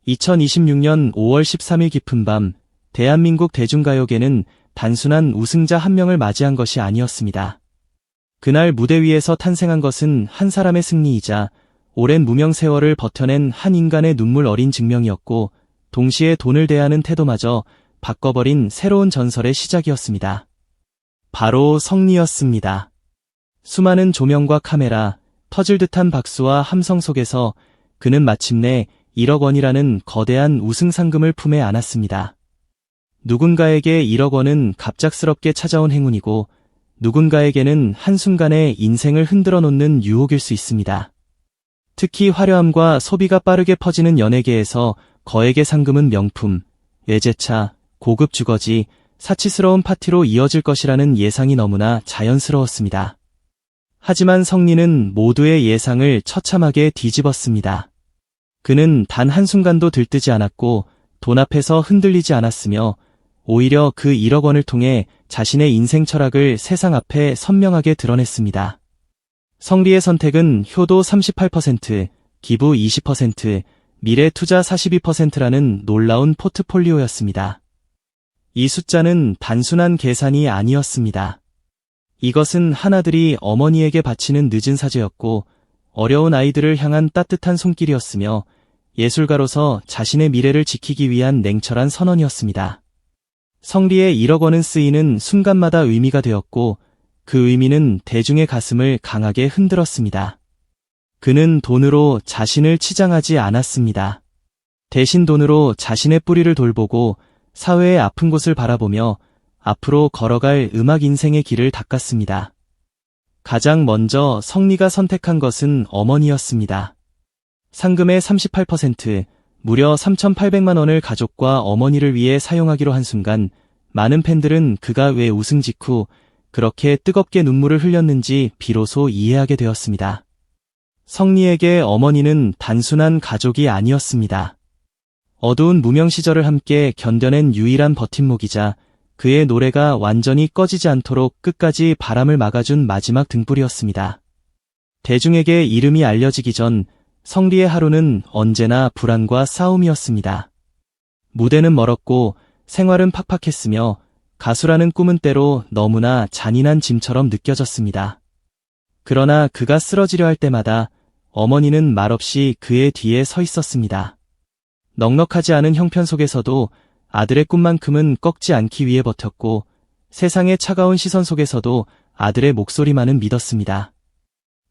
2026년 5월 13일 깊은 밤, 대한민국 대중가요계는 단순한 우승자 한 명을 맞이한 것이 아니었습니다. 그날 무대 위에서 탄생한 것은 한 사람의 승리이자 오랜 무명 세월을 버텨낸 한 인간의 눈물 어린 증명이었고, 동시에 돈을 대하는 태도마저 바꿔버린 새로운 전설의 시작이었습니다. 바로 성리였습니다. 수많은 조명과 카메라, 터질 듯한 박수와 함성 속에서 그는 마침내 1억 원이라는 거대한 우승 상금을 품에 안았습니다. 누군가에게 1억 원은 갑작스럽게 찾아온 행운이고, 누군가에게는 한순간에 인생을 흔들어 놓는 유혹일 수 있습니다. 특히 화려함과 소비가 빠르게 퍼지는 연예계에서 거액의 상금은 명품, 외제차, 고급 주거지, 사치스러운 파티로 이어질 것이라는 예상이 너무나 자연스러웠습니다. 하지만 성리는 모두의 예상을 처참하게 뒤집었습니다. 그는 단 한순간도 들뜨지 않았고 돈 앞에서 흔들리지 않았으며 오히려 그 1억 원을 통해 자신의 인생 철학을 세상 앞에 선명하게 드러냈습니다. 성리의 선택은 효도 38%, 기부 20%, 미래 투자 42%라는 놀라운 포트폴리오였습니다. 이 숫자는 단순한 계산이 아니었습니다. 이것은 하나들이 어머니에게 바치는 늦은 사죄였고, 어려운 아이들을 향한 따뜻한 손길이었으며, 예술가로서 자신의 미래를 지키기 위한 냉철한 선언이었습니다. 성리의 1억 원은 쓰이는 순간마다 의미가 되었고, 그 의미는 대중의 가슴을 강하게 흔들었습니다. 그는 돈으로 자신을 치장하지 않았습니다. 대신 돈으로 자신의 뿌리를 돌보고 사회의 아픈 곳을 바라보며 앞으로 걸어갈 음악 인생의 길을 닦았습니다. 가장 먼저 성리가 선택한 것은 어머니였습니다. 상금의 38%, 무려 3,800만 원을 가족과 어머니를 위해 사용하기로 한 순간 많은 팬들은 그가 왜 우승 직후 그렇게 뜨겁게 눈물을 흘렸는지 비로소 이해하게 되었습니다. 성리에게 어머니는 단순한 가족이 아니었습니다. 어두운 무명 시절을 함께 견뎌낸 유일한 버팀목이자 그의 노래가 완전히 꺼지지 않도록 끝까지 바람을 막아준 마지막 등불이었습니다. 대중에게 이름이 알려지기 전 성리의 하루는 언제나 불안과 싸움이었습니다. 무대는 멀었고 생활은 팍팍했으며 가수라는 꿈은 때로 너무나 잔인한 짐처럼 느껴졌습니다. 그러나 그가 쓰러지려 할 때마다 어머니는 말없이 그의 뒤에 서 있었습니다. 넉넉하지 않은 형편 속에서도 아들의 꿈만큼은 꺾지 않기 위해 버텼고, 세상의 차가운 시선 속에서도 아들의 목소리만은 믿었습니다.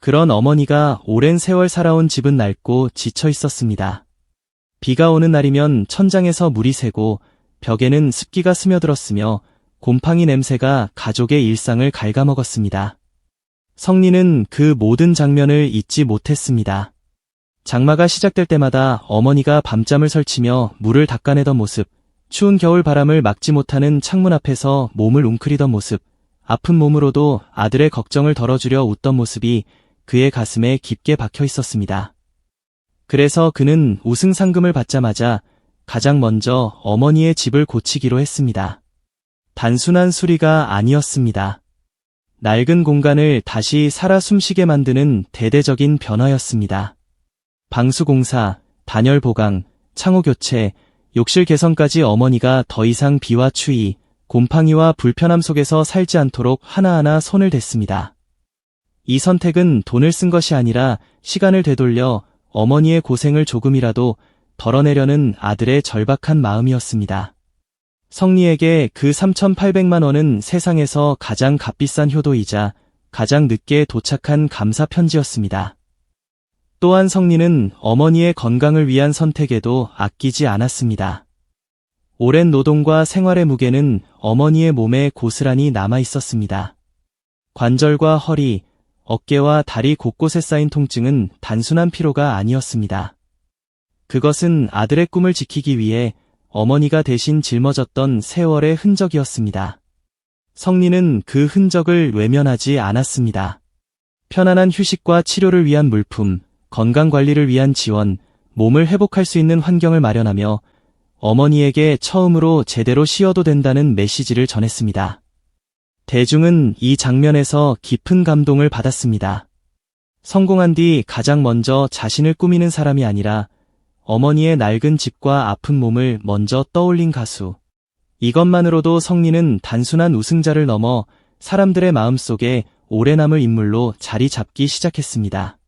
그런 어머니가 오랜 세월 살아온 집은 낡고 지쳐 있었습니다. 비가 오는 날이면 천장에서 물이 새고 벽에는 습기가 스며들었으며 곰팡이 냄새가 가족의 일상을 갉아먹었습니다. 성리는 그 모든 장면을 잊지 못했습니다. 장마가 시작될 때마다 어머니가 밤잠을 설치며 물을 닦아내던 모습, 추운 겨울 바람을 막지 못하는 창문 앞에서 몸을 웅크리던 모습, 아픈 몸으로도 아들의 걱정을 덜어주려 웃던 모습이 그의 가슴에 깊게 박혀 있었습니다. 그래서 그는 우승 상금을 받자마자 가장 먼저 어머니의 집을 고치기로 했습니다. 단순한 수리가 아니었습니다. 낡은 공간을 다시 살아 숨쉬게 만드는 대대적인 변화였습니다. 방수공사, 단열 보강, 창호 교체, 욕실 개선까지 어머니가 더 이상 비와 추위, 곰팡이와 불편함 속에서 살지 않도록 하나하나 손을 댔습니다. 이 선택은 돈을 쓴 것이 아니라 시간을 되돌려 어머니의 고생을 조금이라도 덜어내려는 아들의 절박한 마음이었습니다. 성리에게 그 3,800만 원은 세상에서 가장 값비싼 효도이자 가장 늦게 도착한 감사 편지였습니다. 또한 성리는 어머니의 건강을 위한 선택에도 아끼지 않았습니다. 오랜 노동과 생활의 무게는 어머니의 몸에 고스란히 남아 있었습니다. 관절과 허리, 어깨와 다리 곳곳에 쌓인 통증은 단순한 피로가 아니었습니다. 그것은 아들의 꿈을 지키기 위해 어머니가 대신 짊어졌던 세월의 흔적이었습니다. 성리는 그 흔적을 외면하지 않았습니다. 편안한 휴식과 치료를 위한 물품, 건강관리를 위한 지원, 몸을 회복할 수 있는 환경을 마련하며 어머니에게 처음으로 제대로 쉬어도 된다는 메시지를 전했습니다. 대중은 이 장면에서 깊은 감동을 받았습니다. 성공한 뒤 가장 먼저 자신을 꾸미는 사람이 아니라 어머니의 낡은 집과 아픈 몸을 먼저 떠올린 가수. 이것만으로도 성리는 단순한 우승자를 넘어 사람들의 마음속에 오래 남을 인물로 자리 잡기 시작했습니다.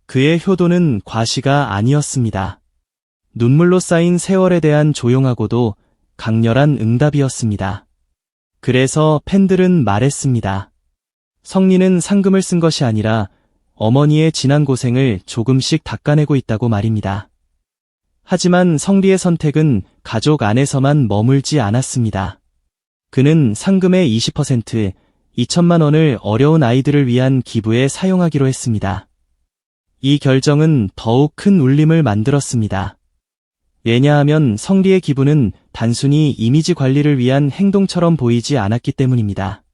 그의 효도는 과시가 아니었습니다. 눈물로 쌓인 세월에 대한 조용하고도 강렬한 응답이었습니다. 그래서 팬들은 말했습니다. 성리는 상금을 쓴 것이 아니라 어머니의 지난 고생을 조금씩 닦아내고 있다고 말입니다. 하지만 성리의 선택은 가족 안에서만 머물지 않았습니다. 그는 상금의 20%, 2천만 원을 어려운 아이들을 위한 기부에 사용하기로 했습니다. 이 결정은 더욱 큰 울림을 만들었습니다. 왜냐하면 성리의 기부는 단순히 이미지 관리를 위한 행동처럼 보이지 않았기 때문입니다.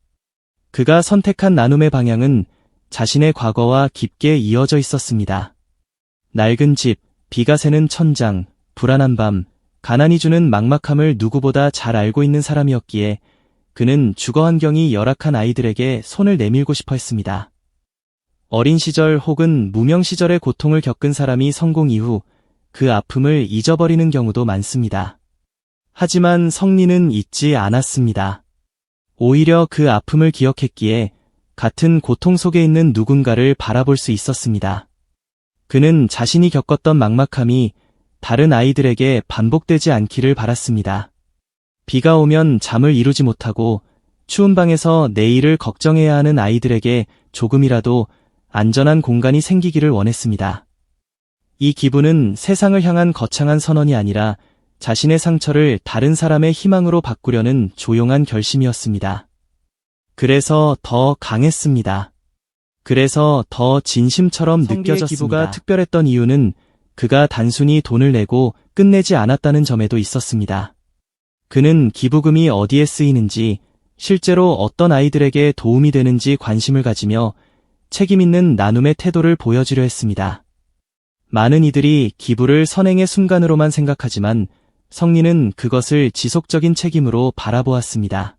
그가 선택한 나눔의 방향은 자신의 과거와 깊게 이어져 있었습니다. 낡은 집, 비가 새는 천장, 불안한 밤, 가난이 주는 막막함을 누구보다 잘 알고 있는 사람이었기에 그는 주거 환경이 열악한 아이들에게 손을 내밀고 싶어 했습니다. 어린 시절 혹은 무명 시절의 고통을 겪은 사람이 성공 이후 그 아픔을 잊어버리는 경우도 많습니다. 하지만 성리는 잊지 않았습니다. 오히려 그 아픔을 기억했기에 같은 고통 속에 있는 누군가를 바라볼 수 있었습니다. 그는 자신이 겪었던 막막함이 다른 아이들에게 반복되지 않기를 바랐습니다. 비가 오면 잠을 이루지 못하고 추운 방에서 내일을 걱정해야 하는 아이들에게 조금이라도 안전한 공간이 생기기를 원했습니다. 이 기부는 세상을 향한 거창한 선언이 아니라 자신의 상처를 다른 사람의 희망으로 바꾸려는 조용한 결심이었습니다. 그래서 더 강했습니다. 그래서 더 진심처럼 느껴졌습니다. 기부가 특별했던 이유는 그가 단순히 돈을 내고 끝내지 않았다는 점에도 있었습니다. 그는 기부금이 어디에 쓰이는지, 실제로 어떤 아이들에게 도움이 되는지 관심을 가지며 책임있는 나눔의 태도를 보여주려 했습니다. 많은 이들이 기부를 선행의 순간으로만 생각하지만 성리는 그것을 지속적인 책임으로 바라보았습니다.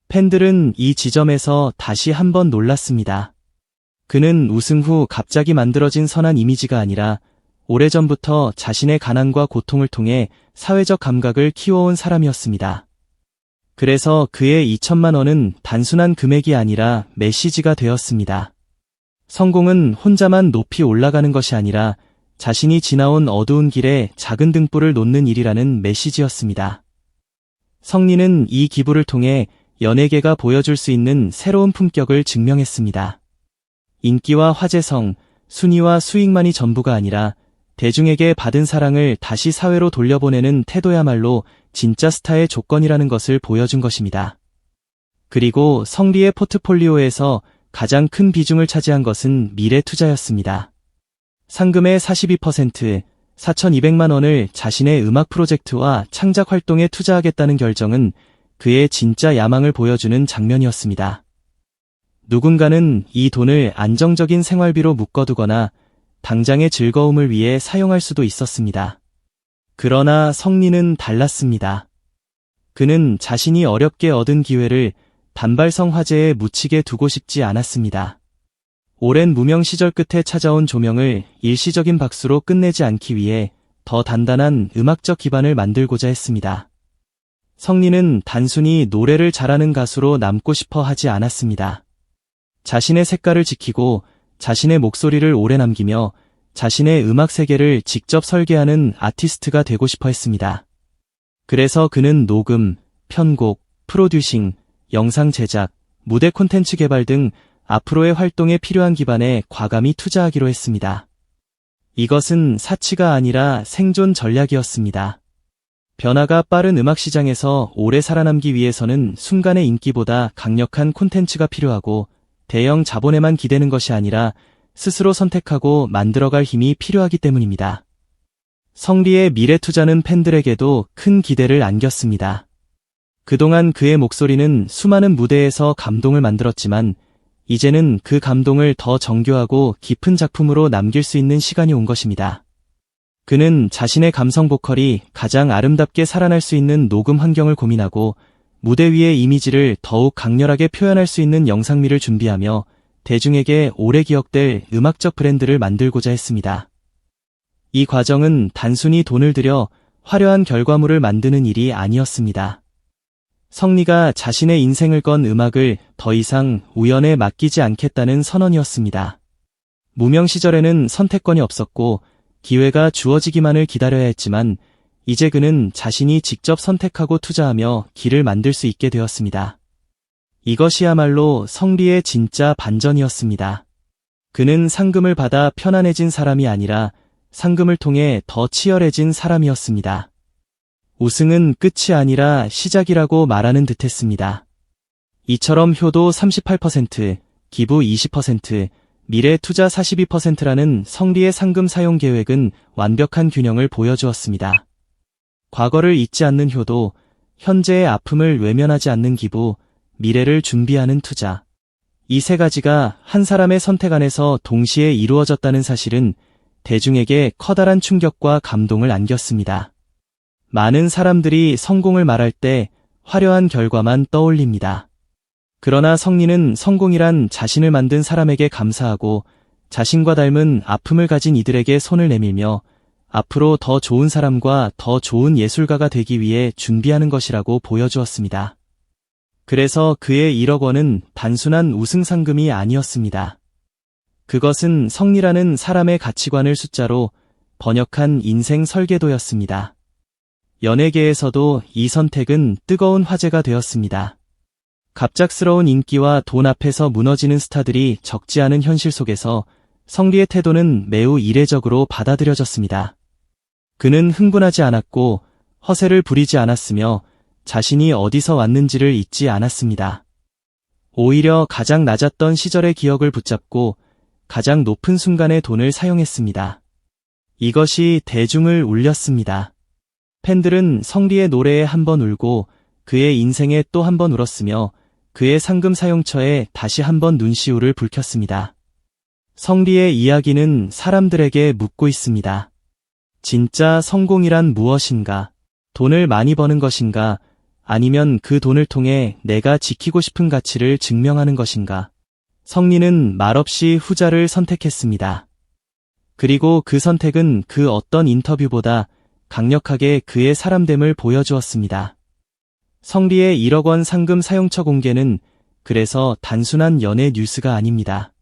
팬들은 이 지점에서 다시 한번 놀랐습니다. 그는 우승 후 갑자기 만들어진 선한 이미지가 아니라 오래전부터 자신의 가난과 고통을 통해 사회적 감각을 키워온 사람이었습니다. 그래서 그의 2천만 원은 단순한 금액이 아니라 메시지가 되었습니다. 성공은 혼자만 높이 올라가는 것이 아니라 자신이 지나온 어두운 길에 작은 등불을 놓는 일이라는 메시지였습니다. 성리는 이 기부를 통해 연예계가 보여줄 수 있는 새로운 품격을 증명했습니다. 인기와 화제성, 순위와 수익만이 전부가 아니라 대중에게 받은 사랑을 다시 사회로 돌려보내는 태도야말로 진짜 스타의 조건이라는 것을 보여준 것입니다. 그리고 성리의 포트폴리오에서 가장 큰 비중을 차지한 것은 미래 투자였습니다. 상금의 42%, 4,200만 원을 자신의 음악 프로젝트와 창작 활동에 투자하겠다는 결정은 그의 진짜 야망을 보여주는 장면이었습니다. 누군가는 이 돈을 안정적인 생활비로 묶어두거나 당장의 즐거움을 위해 사용할 수도 있었습니다. 그러나 성리는 달랐습니다. 그는 자신이 어렵게 얻은 기회를 단발성 화제에 묻히게 두고 싶지 않았습니다. 오랜 무명 시절 끝에 찾아온 조명을 일시적인 박수로 끝내지 않기 위해 더 단단한 음악적 기반을 만들고자 했습니다. 성리는 단순히 노래를 잘하는 가수로 남고 싶어 하지 않았습니다. 자신의 색깔을 지키고 자신의 목소리를 오래 남기며 자신의 음악 세계를 직접 설계하는 아티스트가 되고 싶어 했습니다. 그래서 그는 녹음, 편곡, 프로듀싱, 영상 제작, 무대 콘텐츠 개발 등 앞으로의 활동에 필요한 기반에 과감히 투자하기로 했습니다. 이것은 사치가 아니라 생존 전략이었습니다. 변화가 빠른 음악 시장에서 오래 살아남기 위해서는 순간의 인기보다 강력한 콘텐츠가 필요하고 대형 자본에만 기대는 것이 아니라 스스로 선택하고 만들어갈 힘이 필요하기 때문입니다. 성리의 미래 투자는 팬들에게도 큰 기대를 안겼습니다. 그동안 그의 목소리는 수많은 무대에서 감동을 만들었지만 이제는 그 감동을 더 정교하고 깊은 작품으로 남길 수 있는 시간이 온 것입니다. 그는 자신의 감성 보컬이 가장 아름답게 살아날 수 있는 녹음 환경을 고민하고 무대 위의 이미지를 더욱 강렬하게 표현할 수 있는 영상미를 준비하며 대중에게 오래 기억될 음악적 브랜드를 만들고자 했습니다. 이 과정은 단순히 돈을 들여 화려한 결과물을 만드는 일이 아니었습니다. 성리가 자신의 인생을 건 음악을 더 이상 우연에 맡기지 않겠다는 선언이었습니다. 무명 시절에는 선택권이 없었고 기회가 주어지기만을 기다려야 했지만 이제 그는 자신이 직접 선택하고 투자하며 길을 만들 수 있게 되었습니다. 이것이야말로 성리의 진짜 반전이었습니다. 그는 상금을 받아 편안해진 사람이 아니라 상금을 통해 더 치열해진 사람이었습니다. 우승은 끝이 아니라 시작이라고 말하는 듯했습니다. 이처럼 효도 38%, 기부 20%, 미래 투자 42%라는 성리의 상금 사용 계획은 완벽한 균형을 보여주었습니다. 과거를 잊지 않는 효도, 현재의 아픔을 외면하지 않는 기부, 미래를 준비하는 투자. 이 세 가지가 한 사람의 선택 안에서 동시에 이루어졌다는 사실은 대중에게 커다란 충격과 감동을 안겼습니다. 많은 사람들이 성공을 말할 때 화려한 결과만 떠올립니다. 그러나 성리는 성공이란 자신을 만든 사람에게 감사하고 자신과 닮은 아픔을 가진 이들에게 손을 내밀며 앞으로 더 좋은 사람과 더 좋은 예술가가 되기 위해 준비하는 것이라고 보여주었습니다. 그래서 그의 1억 원은 단순한 우승 상금이 아니었습니다. 그것은 성리라는 사람의 가치관을 숫자로 번역한 인생 설계도였습니다. 연예계에서도 이 선택은 뜨거운 화제가 되었습니다. 갑작스러운 인기와 돈 앞에서 무너지는 스타들이 적지 않은 현실 속에서 성리의 태도는 매우 이례적으로 받아들여졌습니다. 그는 흥분하지 않았고 허세를 부리지 않았으며 자신이 어디서 왔는지를 잊지 않았습니다. 오히려 가장 낮았던 시절의 기억을 붙잡고 가장 높은 순간의 돈을 사용했습니다. 이것이 대중을 울렸습니다. 팬들은 성리의 노래에 한 번 울고 그의 인생에 또 한 번 울었으며 그의 상금 사용처에 다시 한 번 눈시울을 붉혔습니다. 성리의 이야기는 사람들에게 묻고 있습니다. 진짜 성공이란 무엇인가? 돈을 많이 버는 것인가? 아니면 그 돈을 통해 내가 지키고 싶은 가치를 증명하는 것인가? 성리는 말없이 후자를 선택했습니다. 그리고 그 선택은 그 어떤 인터뷰보다 강력하게 그의 사람됨을 보여주었습니다. 성리의 1억 원 상금 사용처 공개는 그래서 단순한 연예 뉴스가 아닙니다.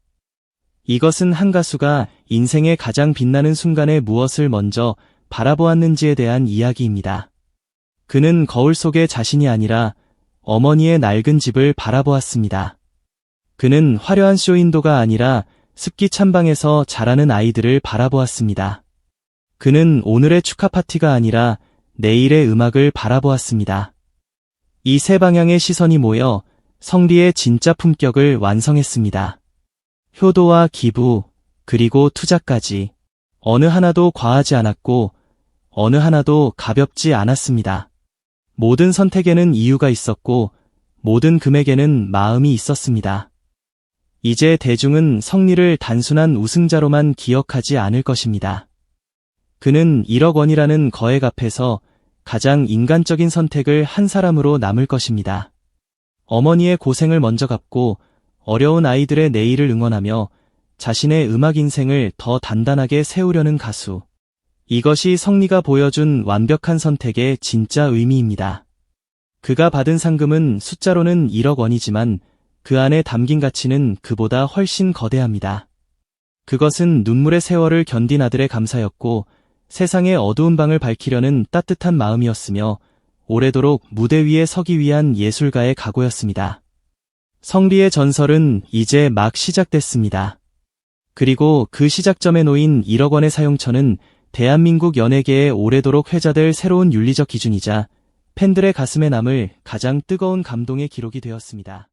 이것은 한 가수가 인생의 가장 빛나는 순간에 무엇을 먼저 바라보았는지에 대한 이야기입니다. 그는 거울 속의 자신이 아니라 어머니의 낡은 집을 바라보았습니다. 그는 화려한 쇼윈도가 아니라 습기 찬방에서 자라는 아이들을 바라보았습니다. 그는 오늘의 축하 파티가 아니라 내일의 음악을 바라보았습니다. 이 세 방향의 시선이 모여 성리의 진짜 품격을 완성했습니다. 효도와 기부, 그리고 투자까지 어느 하나도 과하지 않았고 어느 하나도 가볍지 않았습니다. 모든 선택에는 이유가 있었고 모든 금액에는 마음이 있었습니다. 이제 대중은 성리를 단순한 우승자로만 기억하지 않을 것입니다. 그는 1억 원이라는 거액 앞에서 가장 인간적인 선택을 한 사람으로 남을 것입니다. 어머니의 고생을 먼저 갚고 어려운 아이들의 내일을 응원하며 자신의 음악 인생을 더 단단하게 세우려는 가수. 이것이 성리가 보여준 완벽한 선택의 진짜 의미입니다. 그가 받은 상금은 숫자로는 1억 원이지만 그 안에 담긴 가치는 그보다 훨씬 거대합니다. 그것은 눈물의 세월을 견딘 아들의 감사였고 세상의 어두운 방을 밝히려는 따뜻한 마음이었으며 오래도록 무대 위에 서기 위한 예술가의 각오였습니다. 성리의 전설은 이제 막 시작됐습니다. 그리고 그 시작점에 놓인 1억 원의 사용처는 대한민국 연예계에 오래도록 회자될 새로운 윤리적 기준이자 팬들의 가슴에 남을 가장 뜨거운 감동의 기록이 되었습니다.